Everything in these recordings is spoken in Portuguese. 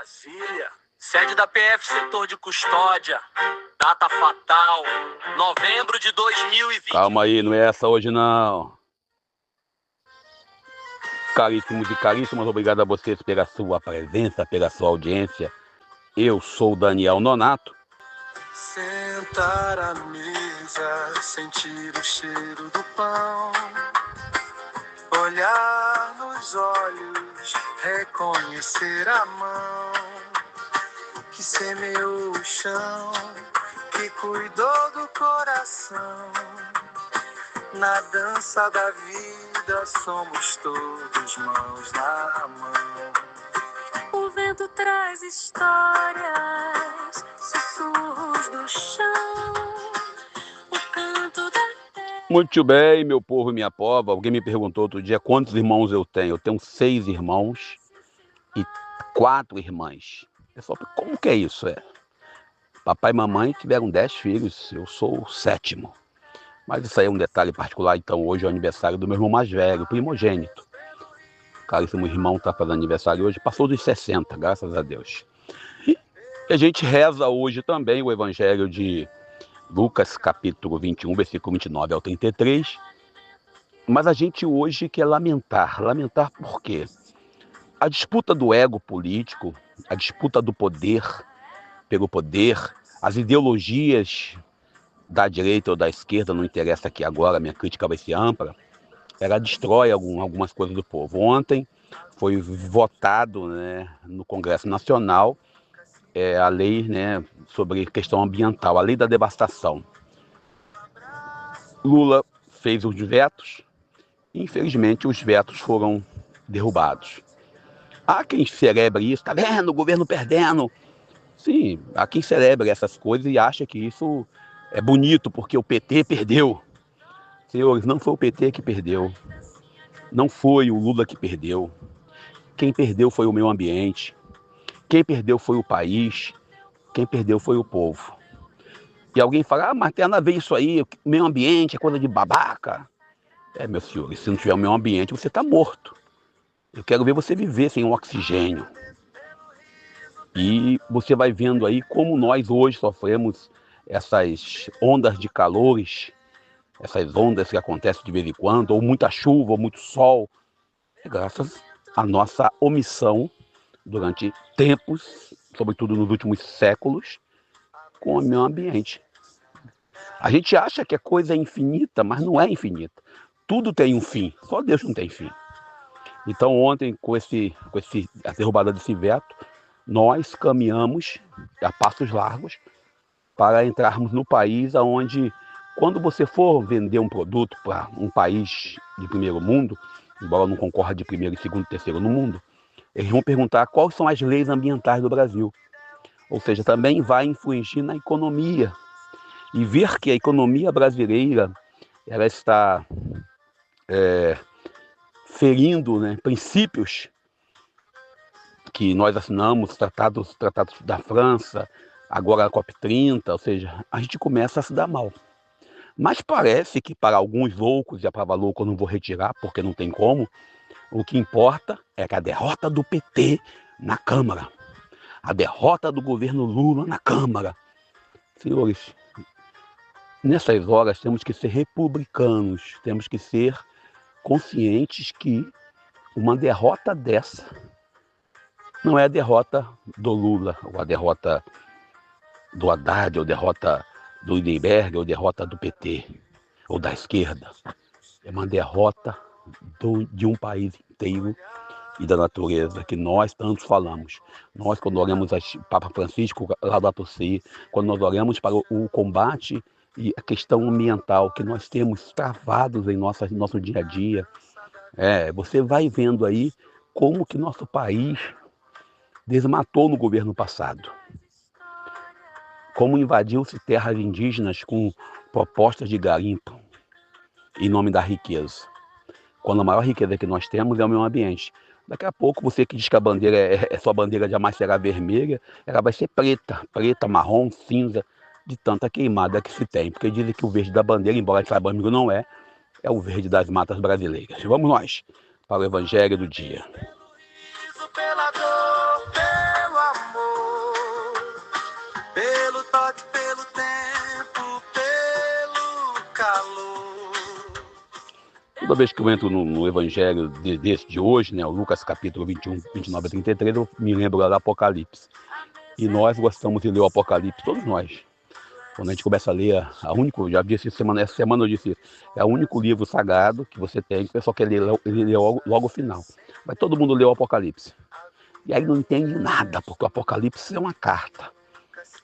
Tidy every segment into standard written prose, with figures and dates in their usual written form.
Brasília, sede da PF Setor de Custódia, data fatal, novembro de 2020. Calma aí, não é essa hoje não. Caríssimos e caríssimas, obrigado a vocês pela sua presença, pela sua audiência. Eu sou o Daniel Nonato. Sentar à mesa, sentir o cheiro do pão, olhar nos olhos, reconhecer a mão que semeou o chão, que cuidou do coração. Na dança da vida somos todos mãos na mão. O vento traz histórias, sussurros do chão, o canto da terra. Muito bem, meu povo e minha pova. Alguém me perguntou outro dia quantos irmãos eu tenho. Eu tenho 6 irmãos e 4 irmãs. Pessoal, como que é isso? Papai e mamãe tiveram 10 filhos, eu sou o 7º. Mas isso aí é um detalhe particular. Então hoje é o aniversário do meu irmão mais velho, primogênito. O caríssimo irmão está fazendo aniversário hoje, passou dos 60, graças a Deus. E a gente reza hoje também o evangelho de Lucas, capítulo 21, versículo 29 ao 33. Mas a gente hoje quer lamentar. Lamentar por quê? A disputa do ego político, a disputa do poder pelo poder, as ideologias da direita ou da esquerda, não interessa aqui agora, minha crítica vai ser ampla, ela destrói algumas coisas do povo. Ontem foi votado, né, no Congresso Nacional a lei, né, sobre questão ambiental, a lei da devastação. Lula fez os vetos, e infelizmente os vetos foram derrubados. Há quem celebre isso, tá vendo, o governo perdendo. Sim, há quem celebre essas coisas e acha que isso é bonito porque o PT perdeu. Senhores, não foi o PT que perdeu. Não foi o Lula que perdeu. Quem perdeu foi o meio ambiente. Quem perdeu foi o país. Quem perdeu foi o povo. E alguém fala, mas tem nada a ver isso aí, o meio ambiente é coisa de babaca. Meus senhores, se não tiver o meio ambiente, você está morto. Eu quero ver você viver sem oxigênio. E você vai vendo aí como nós hoje sofremos essas ondas de calores, essas ondas que acontecem de vez em quando, ou muita chuva, ou muito sol, graças à nossa omissão durante tempos, sobretudo nos últimos séculos, com o meio ambiente. A gente acha que a coisa é infinita, mas não é infinita. Tudo tem um fim, só Deus não tem fim. Então ontem, com a derrubada desse veto, nós caminhamos a passos largos para entrarmos no país onde, quando você for vender um produto para um país de primeiro mundo, embora não concorra de primeiro, segundo e terceiro no mundo, eles vão perguntar quais são as leis ambientais do Brasil. Ou seja, também vai influir na economia. E ver que a economia brasileira ela está ferindo, né, princípios que nós assinamos, tratados da França, agora a COP30, ou seja, a gente começa a se dar mal. Mas parece que para alguns loucos, e a palavra louco eu não vou retirar, porque não tem como, o que importa é que a derrota do PT na Câmara, a derrota do governo Lula na Câmara. Senhores, nessas horas temos que ser republicanos, temos que ser conscientes que uma derrota dessa não é a derrota do Lula, ou a derrota do Haddad, ou a derrota do Lindenberg, ou a derrota do PT, ou da esquerda. É uma derrota de um país inteiro e da natureza, que nós tantos falamos. Nós, quando olhamos o Papa Francisco, Laudato Si, quando nós olhamos para o combate e a questão ambiental que nós temos travados em nosso dia a dia, você vai vendo aí como que nosso país desmatou no governo passado. Como invadiu-se terras indígenas com propostas de garimpo em nome da riqueza. Quando a maior riqueza que nós temos é o meio ambiente. Daqui a pouco você que diz que a bandeira sua bandeira jamais será vermelha, ela vai ser preta, marrom, cinza, de tanta queimada que se tem. Porque dizem que o verde da bandeira, embora saibamos que não é o verde das matas brasileiras. Vamos nós para o evangelho do dia. Pela dor, pelo amor. Toda vez que eu entro no evangelho desse de hoje, né, o Lucas capítulo 21, 29 a 33, eu me lembro lá do Apocalipse. E nós gostamos de ler o Apocalipse, todos nós. Quando a gente começa a ler, já disse essa semana eu disse, é o único livro sagrado que você tem, que o pessoal quer ler, ele lê logo o final. Mas todo mundo lê o Apocalipse. E aí não entende nada, porque o Apocalipse é uma carta.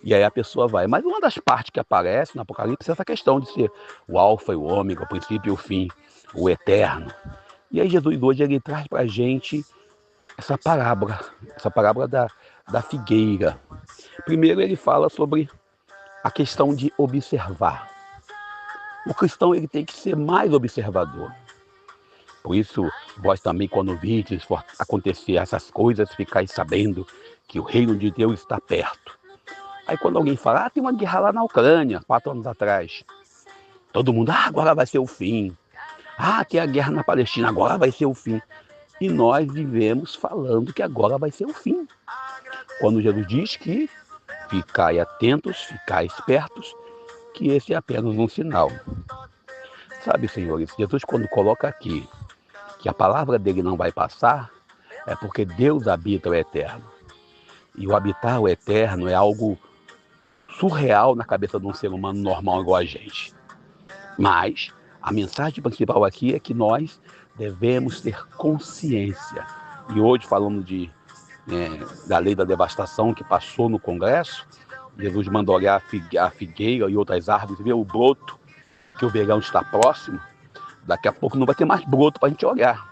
E aí a pessoa vai. Mas uma das partes que aparece no Apocalipse é essa questão de ser o alfa e o ômega, o princípio e o fim, o eterno. E aí Jesus hoje ele traz para a gente essa parábola da figueira. Primeiro ele fala sobre a questão de observar. O cristão ele tem que ser mais observador. Por isso, vós também, quando vides acontecer essas coisas, ficais sabendo que o reino de Deus está perto. Aí quando alguém fala, tem uma guerra lá na Ucrânia, 4 anos atrás. Todo mundo, agora vai ser o fim. Tem a guerra na Palestina, agora vai ser o fim. E nós vivemos falando que agora vai ser o fim. Quando Jesus diz que ficai atentos, ficai espertos, que esse é apenas um sinal. Sabe, senhores, Jesus quando coloca aqui que a palavra dele não vai passar, é porque Deus habita o eterno. E o habitar o eterno é algo surreal na cabeça de um ser humano normal igual a gente. Mas a mensagem principal aqui é que nós devemos ter consciência. E hoje, falando da lei da devastação que passou no Congresso, Jesus manda olhar a figueira e outras árvores, ver o broto, que o verão está próximo. Daqui a pouco não vai ter mais broto para a gente olhar.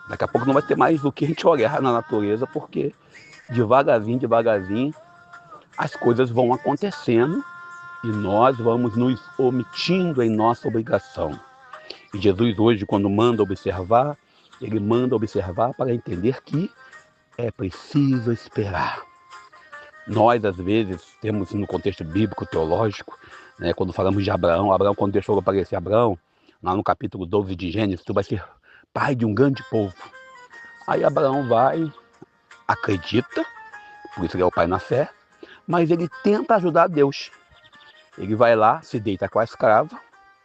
Daqui a pouco não vai ter mais o que a gente olhar na natureza, porque devagarzinho, as coisas vão acontecendo e nós vamos nos omitindo em nossa obrigação. E Jesus hoje, quando manda observar, ele manda observar para entender que é preciso esperar. Nós, às vezes, temos no contexto bíblico, teológico, né, quando falamos de Abraão, quando deixou aparecer Abraão, lá no capítulo 12 de Gênesis, tu vai ser pai de um grande povo. Aí Abraão vai, acredita, por isso ele é o pai na fé, mas ele tenta ajudar Deus. Ele vai lá, se deita com a escrava,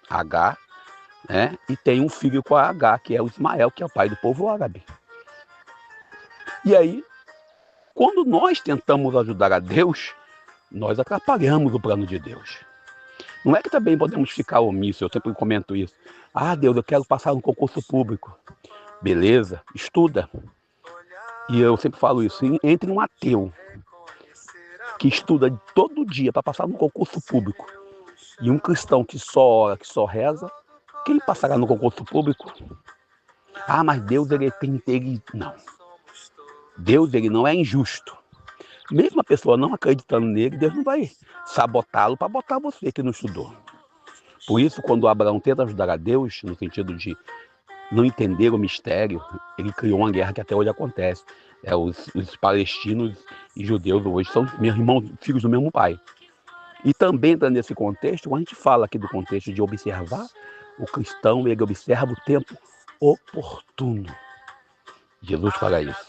Agar, né, e tem um filho com a Agar, que é o Ismael, que é o pai do povo árabe. E aí, quando nós tentamos ajudar a Deus, nós atrapalhamos o plano de Deus. Não é que também podemos ficar omissos, eu sempre comento isso. Deus, eu quero passar no concurso público. Beleza, estuda. E eu sempre falo isso, entre um ateu que estuda todo dia para passar no concurso público e um cristão que só ora, que só reza, quem passará no concurso público? Mas Deus, não. Deus, ele não é injusto. Mesmo a pessoa não acreditando nele, Deus não vai sabotá-lo para botar você que não estudou. Por isso, quando Abraão tenta ajudar a Deus, no sentido de não entender o mistério, ele criou uma guerra que até hoje acontece. Os palestinos e judeus hoje são meus irmãos, filhos do mesmo pai. E também está nesse contexto, quando a gente fala aqui do contexto de observar, o cristão, ele observa o tempo oportuno. Jesus fala isso.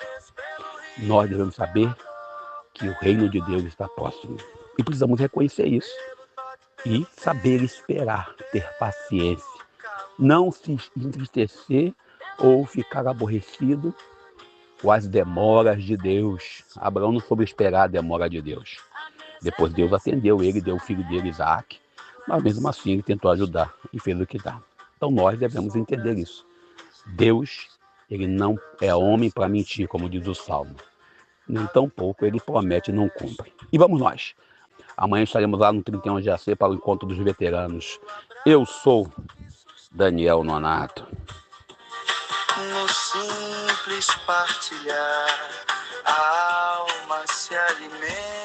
Nós devemos saber que o reino de Deus está próximo. E precisamos reconhecer isso. E saber esperar, ter paciência. Não se entristecer ou ficar aborrecido com as demoras de Deus. Abraão não soube esperar a demora de Deus. Depois Deus atendeu ele, deu o filho dele, Isaac. Mas mesmo assim ele tentou ajudar e fez o que dá. Então nós devemos entender isso. Deus, ele não é homem para mentir, como diz o Salmo. Nem tampouco ele promete e não cumpre. E vamos nós. Amanhã estaremos lá no 31 de AC para o encontro dos veteranos. Eu sou Daniel Nonato. No simples partilhar, a alma se alimenta.